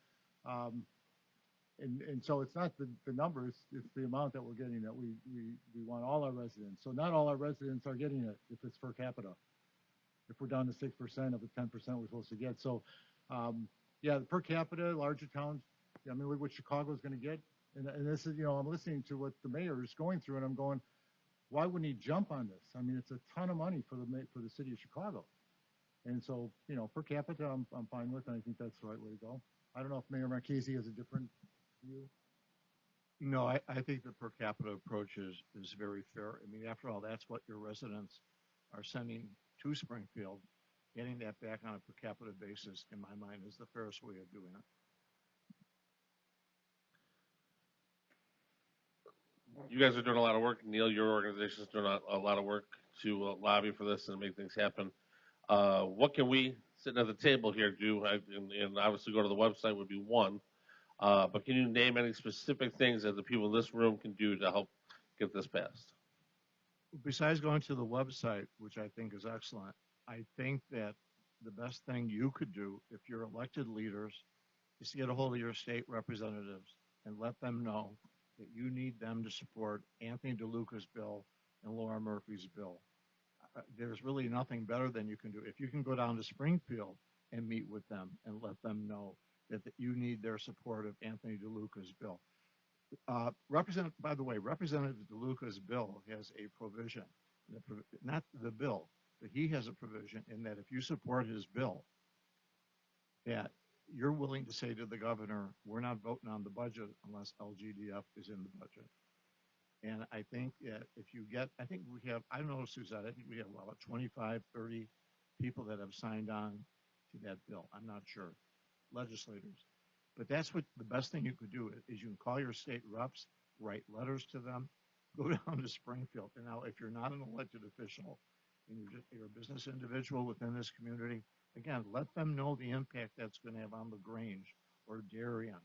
And so it's not the numbers, it's the amount that we're getting that we want all our residents. So not all our residents are getting it if it's per capita. If we're down to 6% of the 10% we're supposed to get. So, yeah, the per capita, larger towns, I mean, look what Chicago's going to get. And this is, I'm listening to what the mayor is going through, and I'm going, why wouldn't he jump on this? I mean, it's a ton of money for the city of Chicago. And so, per capita, I'm fine with, and I think that's the right way to go. I don't know if Mayor Marchese has a different view. No, I think the per capita approach is very fair. I mean, after all, that's what your residents are sending to Springfield. Getting that back on a per capita basis, in my mind, is the fairest way of doing it. you guys are doing a lot of work. Neil, your organization is doing a lot of work to lobby for this and make things happen. What can we sitting at the table here do? And obviously go to the website would be one. But can you name any specific things that the people in this room can do to help get this passed? Besides going to the website, which I think is excellent, I think that the best thing you could do if you're elected leaders is to get a hold of your state representatives and let them know that you need them to support Anthony DeLuca's bill and Laura Murphy's bill. There's really nothing better than you can do. If you can go down to Springfield and meet with them and let them know that you need their support of Anthony DeLuca's bill. By the way, Representative DeLuca's bill has a provision, not the bill, but he has a provision in that if you support his bill, that you're willing to say to the governor, we're not voting on the budget unless LGDF is in the budget. And I think that if you get, I think we have, I don't know, Suzette, I think we have about 25, 30 people that have signed on to that bill. I'm not sure, legislators. But that's what the best thing you could do is you can call your state reps, write letters to them, go down to Springfield. And now if you're not an elected official and you're a business individual within this community, again, let them know the impact that's going to have on LaGrange or Darien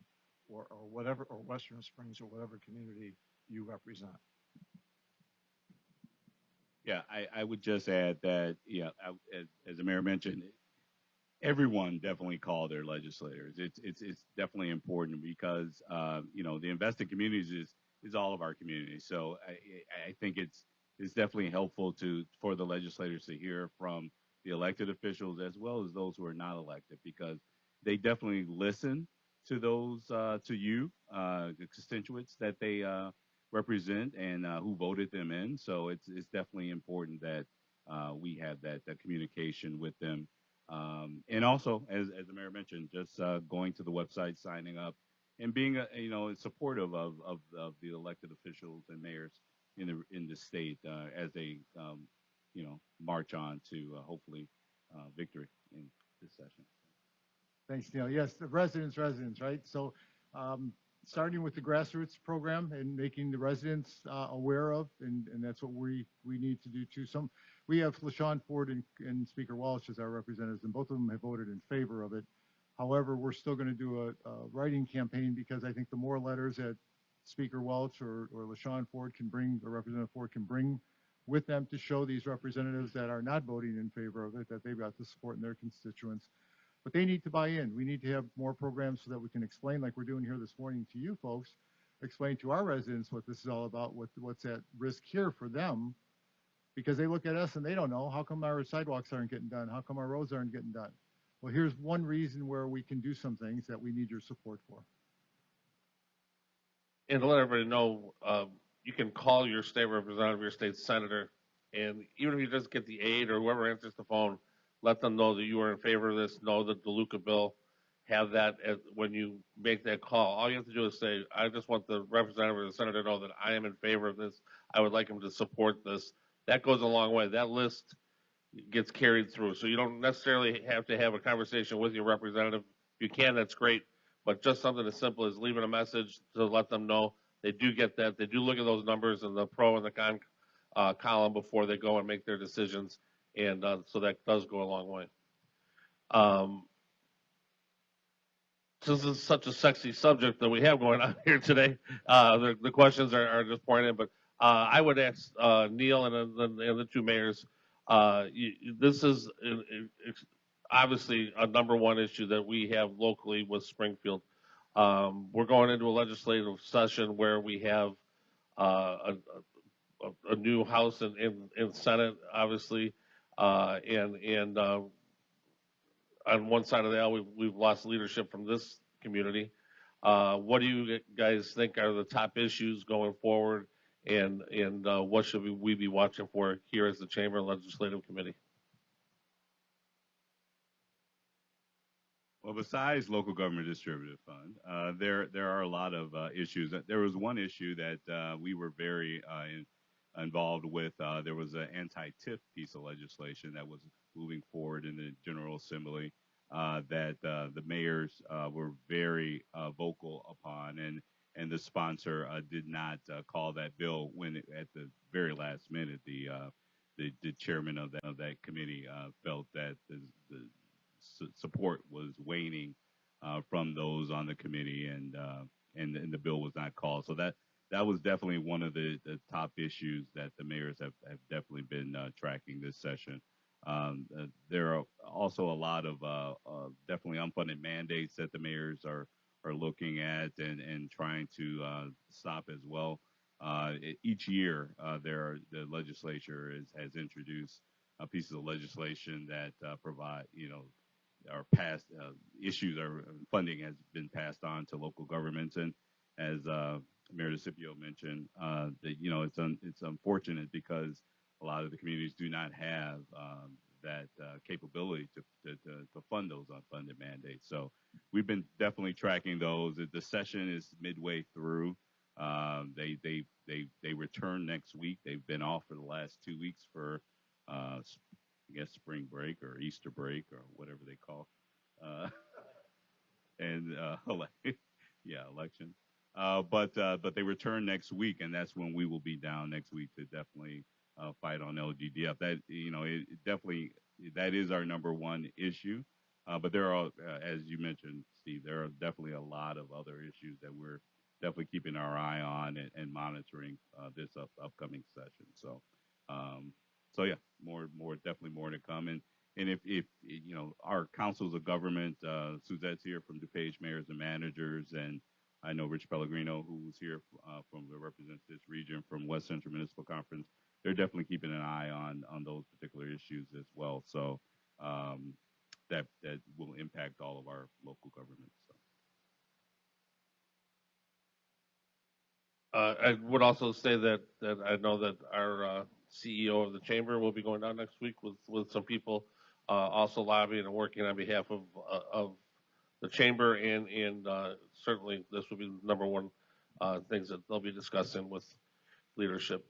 or whatever, or Western Springs or whatever community you represent. Yeah, I would just add that, as the mayor mentioned, everyone definitely call their legislators. It's definitely important because, the invested communities is all of our communities. So I think it's definitely helpful for the legislators to hear from the elected officials as well as those who are not elected, because they definitely listen to those, to you, the constituents that they represent and who voted them in. So it's definitely important that we have that communication with them. And also, as the mayor mentioned, just going to the website, signing up, and being supportive of the elected officials and mayors in the state as they march on to hopefully victory in this session. Thanks, Neil. Yes, the residents, right? So starting with the grassroots program and making the residents aware of, and that's what we need to do too. We have LaShawn Ford and Speaker Walsh as our representatives, and both of them have voted in favor of it. However, we're still going to do a writing campaign, because I think the more letters that Speaker Welch or LaShawn Ford can bring, or Representative Ford can bring with them to show these representatives that are not voting in favor of it, that they've got the support in their constituents. But they need to buy in. We need to have more programs so that we can explain, like we're doing here this morning to you folks, explain to our residents what this is all about, what's at risk here for them, because they look at us and they don't know, how come our sidewalks aren't getting done? How come our roads aren't getting done? Well, here's one reason where we can do some things that we need your support for. And to let everybody know, you can call your state representative, your state senator, and even if he doesn't get the aide or whoever answers the phone, let them know that you are in favor of this, know that the DeLuca bill, have that when you make that call. All you have to do is say, I just want the representative or the senator to know that I am in favor of this. I would like him to support this. That goes a long way. That list gets carried through. So you don't necessarily have to have a conversation with your representative. If you can, that's great. but just something as simple as leaving a message to let them know they do get that. They do look at those numbers and the pro and the con column before they go and make their decisions, and so that does go a long way. Um, since it's such a sexy subject that we have going on here today, the questions are just pouring in. But I would ask Neil and the two mayors. This is obviously a number one issue that we have locally with Springfield. We're going into a legislative session where we have a new House and Senate, obviously, and on one side of the aisle, we've lost leadership from this community. What do you guys think are the top issues going forward, and what should we be watching for here as the Chamber Legislative Committee? Well, besides local government distributive fund, there are a lot of issues. There was one issue that we were very involved with. There was an anti-TIF piece of legislation that was moving forward in the General Assembly that the mayors were very vocal upon, and the sponsor did not call that bill when at the very last minute the chairman of that committee felt that the support was waning from those on the committee, and the bill was not called. So that was definitely one of the top issues that the mayors have definitely been tracking this session. There are also a lot of definitely unfunded mandates that the mayors are looking at and trying to stop as well. Each year, the legislature has introduced pieces of legislation that provide, our past issues or funding has been passed on to local governments. And as Mayor DeCipio mentioned, that it's unfortunate because a lot of the communities do not have that capability to fund those unfunded mandates. So we've been definitely tracking those. The session is midway through. They return next week. They've been off for the last 2 weeks for I guess spring break or Easter break or whatever they call, and yeah, election. But they return next week, and that's when we will be down next week to definitely fight on LGDF. That it definitely that is our number one issue. But there are, as you mentioned, Steve, there are definitely a lot of other issues that we're definitely keeping our eye on and monitoring this upcoming session. So yeah, definitely more to come. And if our councils of government, Suzette's here from DuPage Mayors and Managers, and I know Rich Pellegrino, who was here from the represents this region from West Central Municipal Conference. They're definitely keeping an eye on those particular issues as well. So that will impact all of our local governments. So. I would also say that I know that our CEO of the chamber will be going down next week with some people also lobbying and working on behalf of the chamber, and certainly this will be the number one things that they'll be discussing with leadership.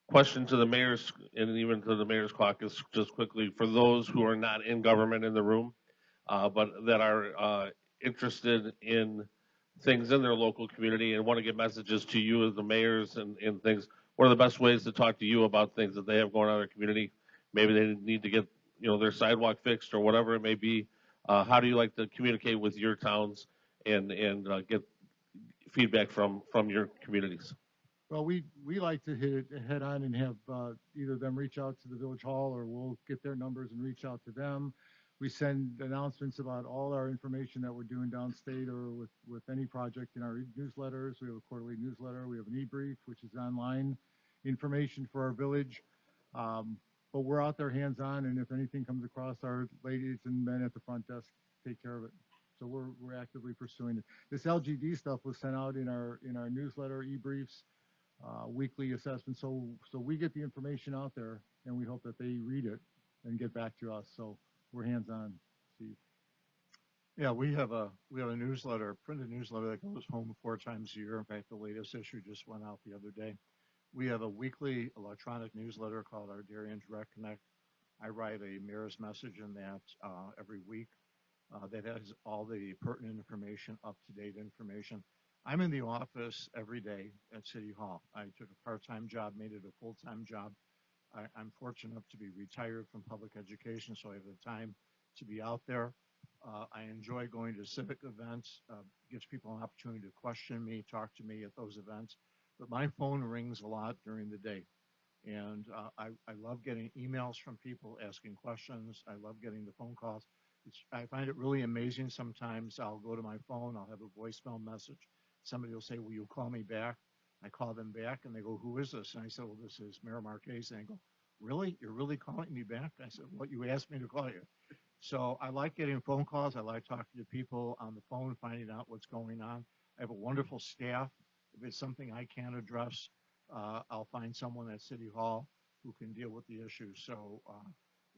Question to the mayors and even to the mayor's caucus, just quickly, for those who are not in government in the room, but that are interested in things in their local community and want to get messages to you as the mayors and things. What are the best ways to talk to you about things that they have going on in their community? Maybe they need to get their sidewalk fixed or whatever it may be. How do you like to communicate with your towns and get feedback from your communities? Well, we like to hit it head on and have either them reach out to the village hall, or we'll get their numbers and reach out to them. We send announcements about all our information that we're doing downstate or with any project in our newsletters. We have a quarterly newsletter. We have an e-brief, which is online information for our village. But we're out there hands-on, and if anything comes across, our ladies and men at the front desk take care of it. So we're actively pursuing it. This LGD stuff was sent out in our newsletter, e-briefs, weekly assessments. So we get the information out there, and we hope that they read it and get back to us. So we're hands-on, Steve. Yeah, we have a newsletter, a printed newsletter that goes home 4 times a year. In fact, the latest issue just went out the other day. We have a weekly electronic newsletter called our Darien Direct Connect. I write a mayor's message in that every week. that has all the pertinent information, up-to-date information. I'm in the office every day at City Hall. I took a part-time job, made it a full-time job. I'm fortunate enough to be retired from public education, so I have the time to be out there. I enjoy going to civic events, gives people an opportunity to question me, talk to me at those events. But my phone rings a lot during the day. And I love getting emails from people asking questions. I love getting the phone calls. I find it really amazing. Sometimes I'll go to my phone, I'll have a voicemail message. Somebody will say, will you call me back? I call them back and they go, who is this? And I said, well, this is Mayor Marquez. And they go, really? You're really calling me back? I said, well, you asked me to call you. So I like getting phone calls. I like talking to people on the phone, finding out what's going on. I have a wonderful staff. If it's something I can't address, I'll find someone at City Hall who can deal with the issue. So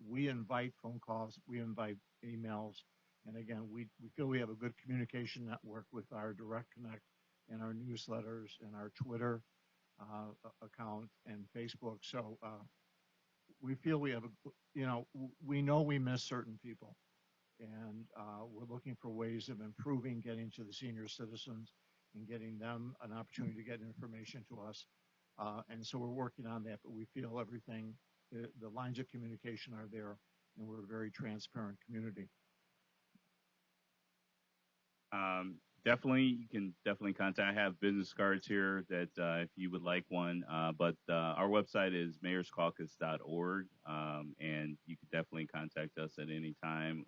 we invite phone calls, we invite emails, and again, we feel we have a good communication network with our Direct Connect and our newsletters and our Twitter account and Facebook. So we feel we have we know we miss certain people, and we're looking for ways of improving, getting to the senior citizens and getting them an opportunity to get information to us. And so we're working on that, but we feel everything, the lines of communication are there, and we're a very transparent community. Definitely, you can definitely contact. I have business cards here that if you would like one. But our website is mayorscaucus.org, and you can definitely contact us at any time.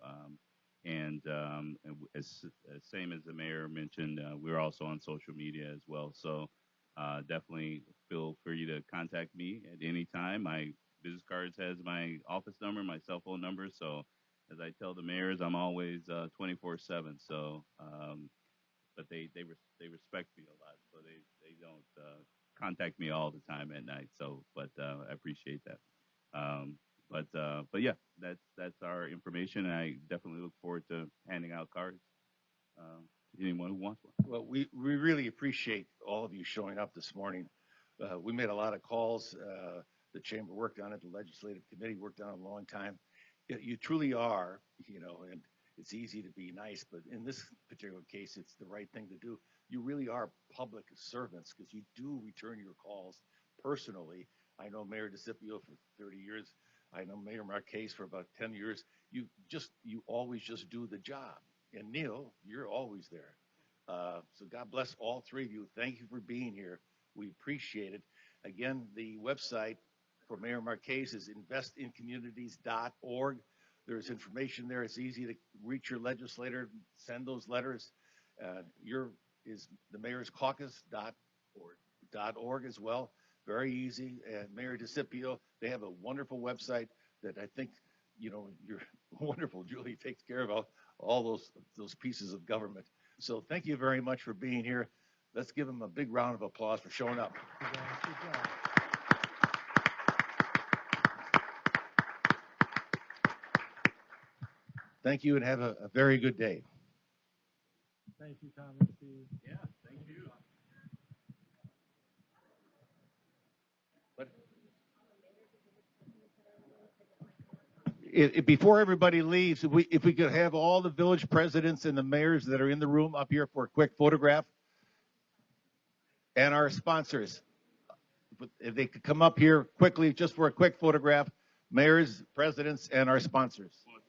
As same as the mayor mentioned, we're also on social media as well. So definitely feel free to contact me at any time. My business cards has my office number, my cell phone number. So as I tell the mayors, I'm always 24/7. So but they respect me a lot, so they don't contact me all the time at night. So, but I appreciate that. But yeah, that's our information. And I definitely look forward to handing out cards to anyone who wants one. Well, we really appreciate all of you showing up this morning. We made a lot of calls. The chamber worked on it. The legislative committee worked on it a long time. You truly are, and it's easy to be nice, but in this particular case, it's the right thing to do. You really are public servants because you do return your calls personally. I know Mayor DeCipio for 30 years. I know Mayor Marquez for about 10 years. You always just do the job. And Neil, you're always there. So God bless all three of you. Thank you for being here. We appreciate it. Again, the website for Mayor Marquez is investincommunities.org. There's information there. It's easy to reach your legislator, send those letters. Is the Mayor's Caucus.org as well. Very easy. And Mayor DeCipio, they have a wonderful website that I think, you're wonderful. Julie takes care of all those pieces of government. So thank you very much for being here. Let's give them a big round of applause for showing up. Good job. Thank you and have a very good day. Thank you, Tom and Steve. Yeah, thank you. Before everybody leaves, if we could have all the village presidents and the mayors that are in the room up here for a quick photograph, and our sponsors, if they could come up here quickly just for a quick photograph, mayors, presidents, and our sponsors.